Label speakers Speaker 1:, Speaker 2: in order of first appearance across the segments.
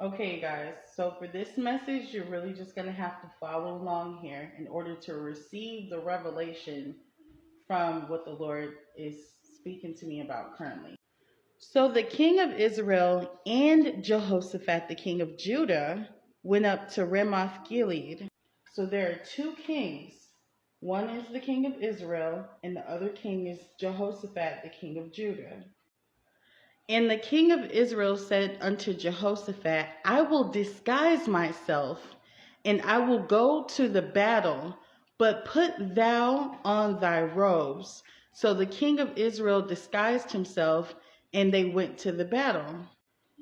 Speaker 1: Okay, guys, so for this message, you're really just going to have to follow along here in order to receive the revelation from what the Lord is speaking to me about currently. So the king of Israel and Jehoshaphat, the king of Judah, went up to Ramoth Gilead. So there are two kings. One is the king of Israel, and the other king is Jehoshaphat, the king of Judah. And the king of Israel said unto Jehoshaphat, I will disguise myself, and I will go to the battle, but put thou on thy robes. So the king of Israel disguised himself, and they went to the battle.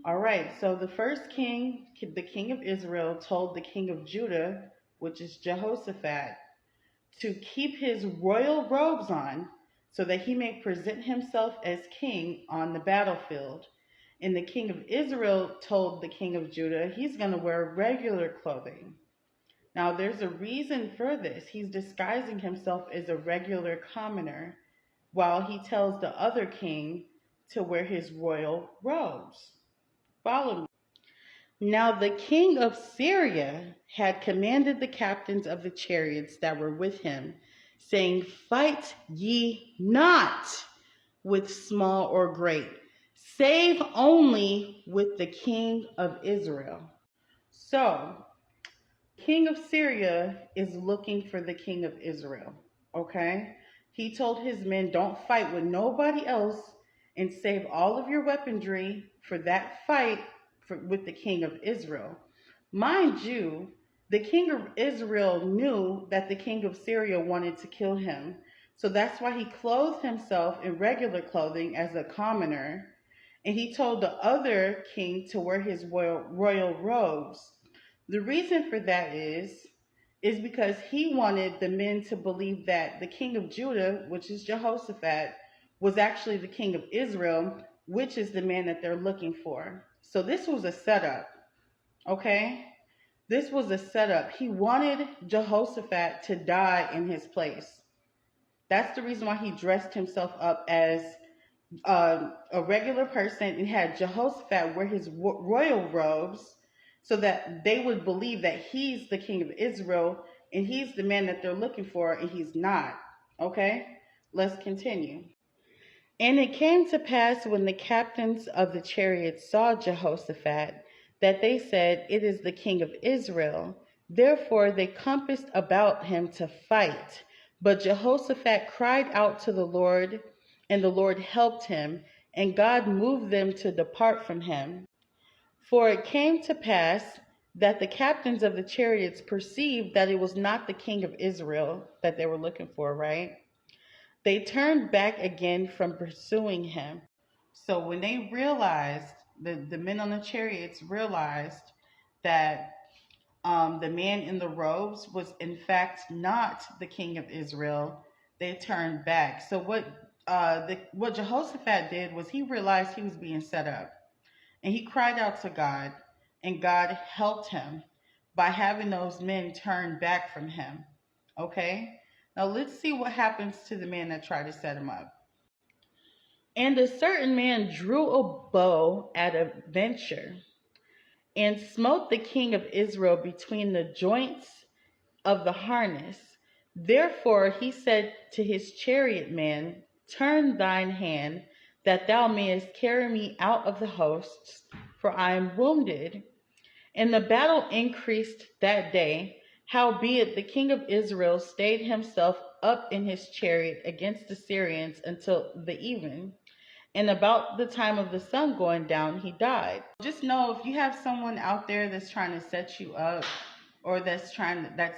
Speaker 1: All right, so the first king, the king of Israel, told the king of Judah, which is Jehoshaphat, to keep his royal robes on so that he may present himself as king on the battlefield. And the king of Israel told the king of Judah he's going to wear regular clothing. Now, there's a reason for this. He's disguising himself as a regular commoner while he tells the other king to wear his royal robes. Follow me. Now the king of Syria had commanded the captains of the chariots that were with him, saying, Fight ye not with small or great, save only with the king of Israel. So, king of Syria is looking for the king of Israel, okay? He told his men, don't fight with nobody else and save all of your weaponry for that fight with the king of Israel. Mind you, the king of Israel knew that the king of Syria wanted to kill him. So that's why he clothed himself in regular clothing as a commoner. And he told the other king to wear his royal robes. The reason for that is because he wanted the men to believe that the king of Judah, which is Jehoshaphat, was actually the king of Israel, which is the man that they're looking for. So this was a setup, okay? This was a setup. He wanted Jehoshaphat to die in his place. That's the reason why he dressed himself up as a regular person and had Jehoshaphat wear his royal robes so that they would believe that he's the king of Israel and he's the man that they're looking for, and he's not. Okay? Let's continue. And it came to pass when the captains of the chariots saw Jehoshaphat that they said, It is the king of Israel. Therefore they compassed about him to fight. But Jehoshaphat cried out to the Lord, and the Lord helped him, and God moved them to depart from him. For it came to pass that the captains of the chariots perceived that it was not the king of Israel that they were looking for, right? They turned back again from pursuing him. So when they realized, the men on the chariots realized that the man in the robes was in fact not the king of Israel, they turned back. So what Jehoshaphat did was he realized he was being set up, and he cried out to God, and God helped him by having those men turn back from him. Okay? Now let's see what happens to the man that tried to set him up. And a certain man drew a bow at a venture and smote the king of Israel between the joints of the harness. Therefore he said to his chariot man, Turn thine hand, that thou mayest carry me out of the hosts, for I am wounded. And the battle increased that day. Howbeit the king of Israel stayed himself up in his chariot against the Syrians until the even. And about the time of the sun going down, he died. Just know, if you have someone out there that's trying to set you up, or that's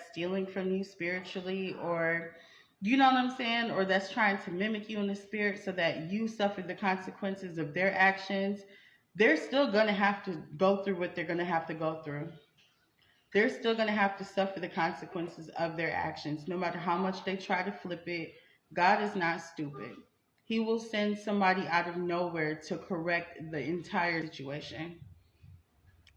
Speaker 1: stealing from you spiritually, or you know what I'm saying, or that's trying to mimic you in the spirit so that you suffer the consequences of their actions, they're still going to have to go through what they're going to have to go through. They're still going to have to suffer the consequences of their actions, no matter how much they try to flip it. God is not stupid. He will send somebody out of nowhere to correct the entire situation.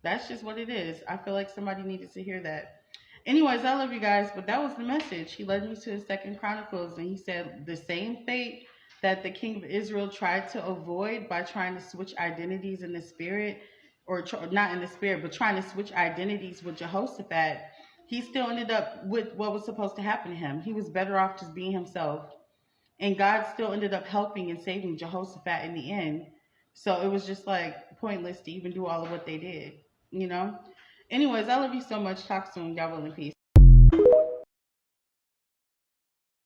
Speaker 1: That's just what it is. I feel like somebody needed to hear that. Anyways, I love you guys, but that was the message. He led me to the Second Chronicles, and he said the same fate that the king of Israel tried to avoid by trying to switch identities in the spirit, or not in the spirit, but trying to switch identities with Jehoshaphat, he still ended up with what was supposed to happen to him. He was better off just being himself. And God still ended up helping and saving Jehoshaphat in the end. So it was just like pointless to even do all of what they did, you know? Anyways, I love you so much. Talk soon. Y'all will in peace.